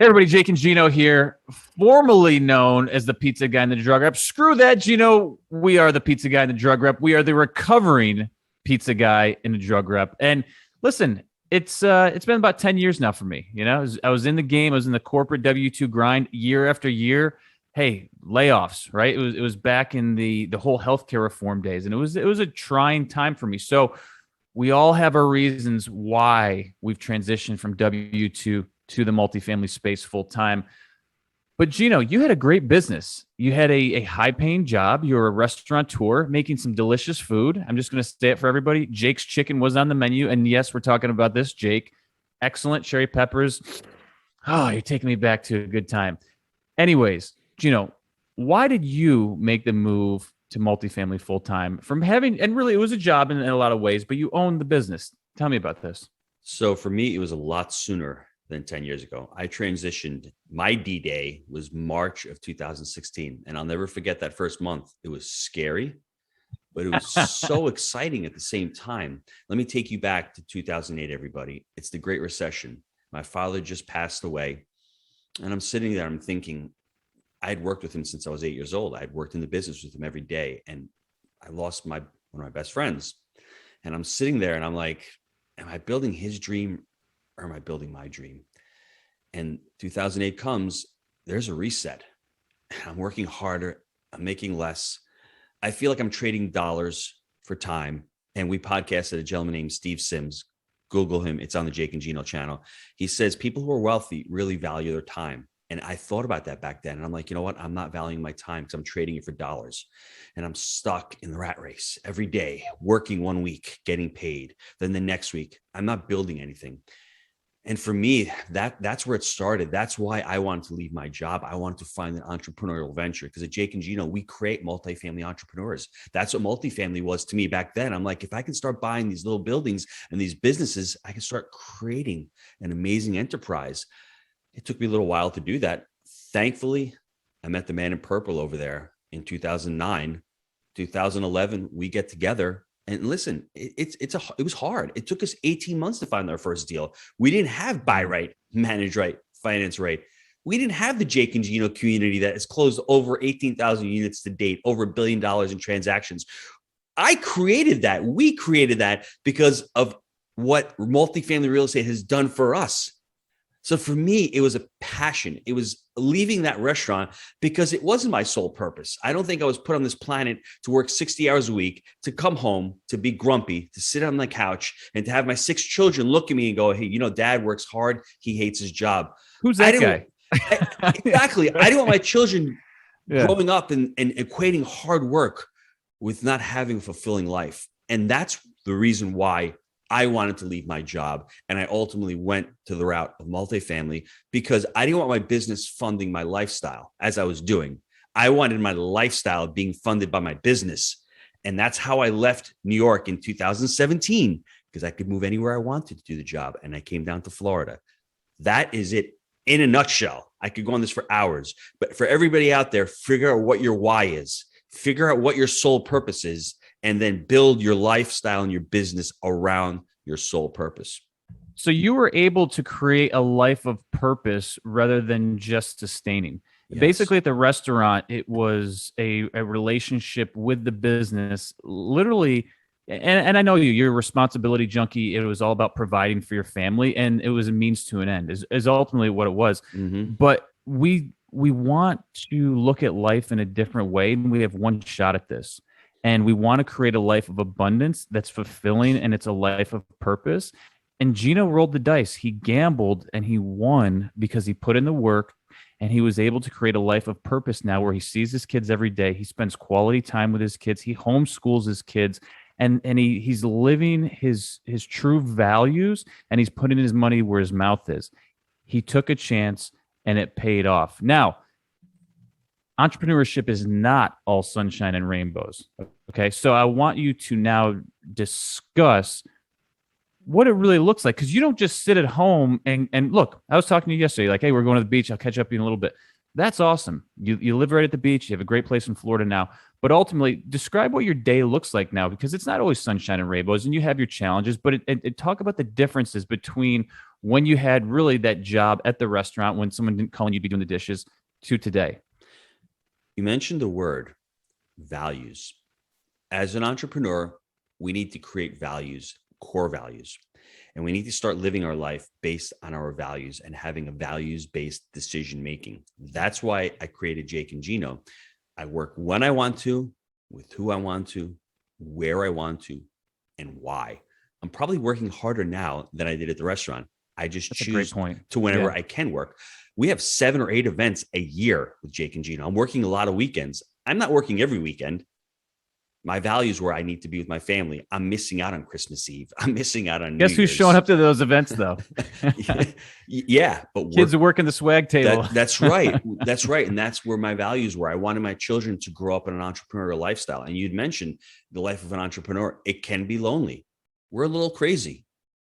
Hey everybody, Jake and Gino here, formerly known as the pizza guy and the drug rep. Screw that, Gino. We are the pizza guy and the drug rep. We are the recovering pizza guy and the drug rep. And listen, it's been about 10 years now for me. You know, I was in the game. I was in the corporate W-2 grind year after year. Hey, layoffs, right? It was back in the whole healthcare reform days, and it was a trying time for me. So we all have our reasons why we've transitioned from W-2 to the multifamily space full time. But Gino, you had a great business. You had a high paying job. You were a restaurateur making some delicious food. I'm just going to say it for everybody. Jake's Chicken was on the menu. And yes, we're talking about this, Jake. Excellent cherry peppers. Oh, you're taking me back to a good time. Anyways, Gino, why did you make the move to multifamily full time from having, and really it was a job in a lot of ways, but you owned the business. Tell me about this. So for me, it was a lot sooner than 10 years ago. I transitioned. My D-Day was March of 2016. And I'll never forget that first month. It was scary, but it was so exciting at the same time. Let me take you back to 2008, everybody. It's the Great Recession. My father just passed away. And I'm sitting there, I'm thinking, I had worked with him since I was 8 years old. I had worked in the business with him every day. And I lost one of my best friends. And I'm sitting there and I'm like, am I building his dream or am I building my dream? And 2008 comes, there's a reset. I'm working harder. I'm making less. I feel like I'm trading dollars for time. And we podcasted a gentleman named Steve Sims. Google him. It's on the Jake and Gino channel. He says people who are wealthy really value their time. And I thought about that back then. And I'm like, you know what? I'm not valuing my time because I'm trading it for dollars. And I'm stuck in the rat race every day, working 1 week, getting paid. Then the next week, I'm not building anything. And for me, that's where it started. That's why I wanted to leave my job. I wanted to find an entrepreneurial venture because at Jake and Gino, we create multifamily entrepreneurs. That's what multifamily was to me back then. I'm like, if I can start buying these little buildings and these businesses, I can start creating an amazing enterprise. It took me a little while to do that. Thankfully, I met the man in purple over there in 2009, 2011. We get together. And listen, it was hard. It took us 18 months to find our first deal. We didn't have buy right, manage right, finance right. We didn't have the Jake and Gino community that has closed over 18,000 units to date, over $1 billion in transactions. I created that. We created that because of what multifamily real estate has done for us. So for me, it was a passion. It was leaving that restaurant because it wasn't my sole purpose. I don't think I was put on this planet to work 60 hours a week, to come home, to be grumpy, to sit on the couch, and to have my 6 children look at me and go, hey, you know, dad works hard. He hates his job. Who's that guy? Exactly. I didn't want my children growing up and equating hard work with not having a fulfilling life. And that's the reason why I wanted to leave my job. And I ultimately went to the route of multifamily because I didn't want my business funding my lifestyle as I was doing. I wanted my lifestyle being funded by my business. And that's how I left New York in 2017 because I could move anywhere I wanted to do the job. And I came down to Florida. That is it in a nutshell. I could go on this for hours, but for everybody out there, figure out what your why is, figure out what your sole purpose is, and then build your lifestyle and your business around your sole purpose. So you were able to create a life of purpose rather than just sustaining. Yes. Basically, at the restaurant, it was a relationship with the business, literally. And I know you're a responsibility junkie. It was all about providing for your family, and it was a means to an end is ultimately what it was. Mm-hmm. But we want to look at life in a different way, and we have one shot at this. And we want to create a life of abundance that's fulfilling, and it's a life of purpose. And Gino rolled the dice. He gambled and he won because he put in the work, and he was able to create a life of purpose now where he sees his kids every day. He spends quality time with his kids. He homeschools his kids, and he's living his true values, and he's putting his money where his mouth is. He took a chance and it paid off. Now, entrepreneurship is not all sunshine and rainbows. Okay. So I want you to now discuss what it really looks like. Cause you don't just sit at home and look, I was talking to you yesterday, like, hey, we're going to the beach. I'll catch up with you in a little bit. That's awesome. You live right at the beach. You have a great place in Florida now, but ultimately describe what your day looks like now, because it's not always sunshine and rainbows and you have your challenges, but it talk about the differences between when you had really that job at the restaurant when someone didn't call and you'd be doing the dishes to today? You mentioned the word values. As an entrepreneur, we need to create values, core values, and we need to start living our life based on our values and having a values-based decision making. That's why I created Jake and Gino. I work when I want to, with who I want to, where I want to, and why. I'm probably working harder now than I did at the restaurant. I just That's a great choose point. to whenever Yeah. I can work. We have 7 or 8 events a year with Jake and Gino. I'm working a lot of weekends. I'm not working every weekend. My values where I need to be with my family. I'm missing out on Christmas Eve. I'm missing out on New Guess who's Year's. showing up to those events though? Yeah, but Kids are working the swag table. that's right. That's right. And that's where my values were. I wanted my children to grow up in an entrepreneurial lifestyle. And you'd mentioned the life of an entrepreneur. It can be lonely. We're a little crazy.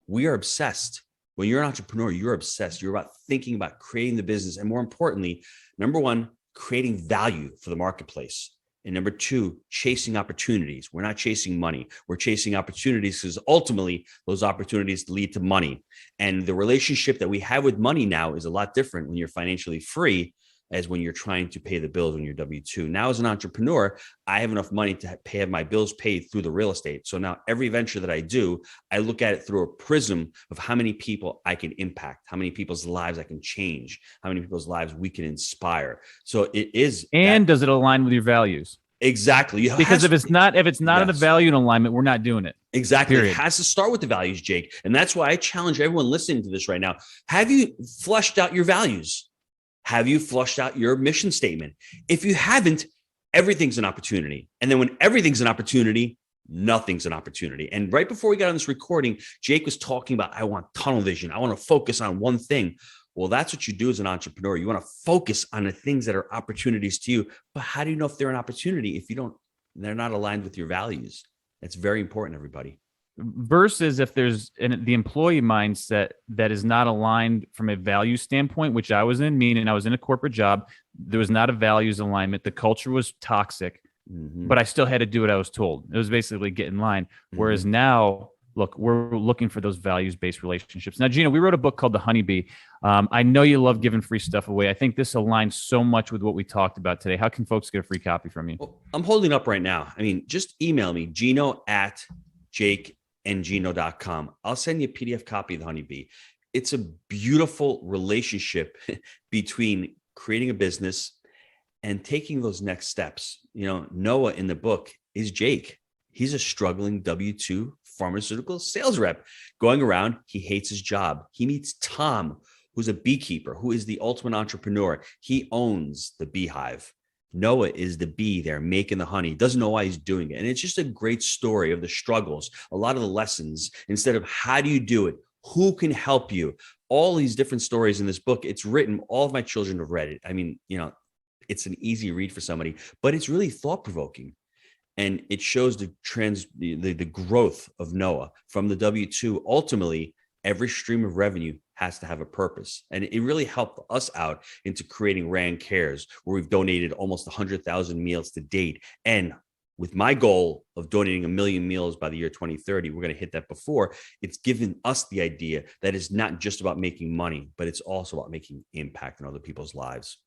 We are obsessed. When you're an entrepreneur, you're obsessed. You're about thinking about creating the business. And more importantly, number one, creating value for the marketplace. And number 2, chasing opportunities. We're not chasing money. We're chasing opportunities because ultimately those opportunities lead to money. And the relationship that we have with money now is a lot different when you're financially free as when you're trying to pay the bills on your W-2. Now, as an entrepreneur, I have enough money to have my bills paid through the real estate. So now every venture that I do, I look at it through a prism of how many people I can impact, how many people's lives I can change, how many people's lives we can inspire. So it is. And does it align with your values? Exactly. Because if it's not in a value in alignment, we're not doing it. Exactly. Period. It has to start with the values, Jake. And that's why I challenge everyone listening to this right now. Have you flushed out your values? Have you flushed out your mission statement? If you haven't, everything's an opportunity. And then when everything's an opportunity, nothing's an opportunity. And right before we got on this recording, Jake was talking about, I want tunnel vision. I want to focus on one thing. Well, that's what you do as an entrepreneur. You want to focus on the things that are opportunities to you. But how do you know if they're an opportunity if they're not aligned with your values? That's very important, everybody. Versus if there's the employee mindset that is not aligned from a value standpoint, which I was in, meaning I was in a corporate job. There was not a values alignment. The culture was toxic, but I still had to do what I was told. It was basically get in line. Whereas now, look, we're looking for those values-based relationships. Now, Gino, we wrote a book called The Honeybee. I know you love giving free stuff away. I think this aligns so much with what we talked about today. How can folks get a free copy from you? Well, I'm holding up right now. I mean, just email me, gino@jakegino.com. I'll send you a PDF copy of The Honeybee. It's a beautiful relationship between creating a business and taking those next steps. You know, Noah in the book is Jake. He's a struggling W-2 pharmaceutical sales rep going around. He hates his job. He meets Tom, who's a beekeeper, who is the ultimate entrepreneur. He owns the beehive. Noah is the bee there making the honey, doesn't know why he's doing it. And it's just a great story of the struggles, a lot of the lessons, instead of how do you do it? Who can help you? All these different stories in this book. It's written, all of my children have read it. I mean, you know, it's an easy read for somebody, but it's really thought-provoking. And it shows the growth of Noah from the W-2. Ultimately, every stream of revenue has to have a purpose. And it really helped us out into creating Rand Cares, where we've donated almost 100,000 meals to date. And with my goal of donating 1 million meals by the year 2030, we're going to hit that before. It's given us the idea that it's not just about making money, but it's also about making impact in other people's lives.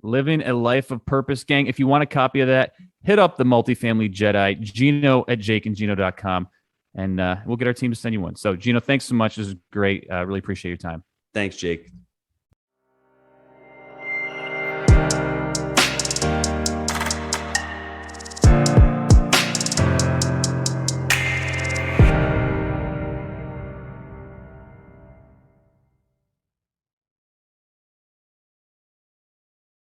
Living a life of purpose, gang. If you want a copy of that, hit up the multifamily Jedi, Gino@jakeandgino.com, and we'll get our team to send you one. So, Gino, thanks so much. This is great. Really appreciate your time. Thanks, Jake.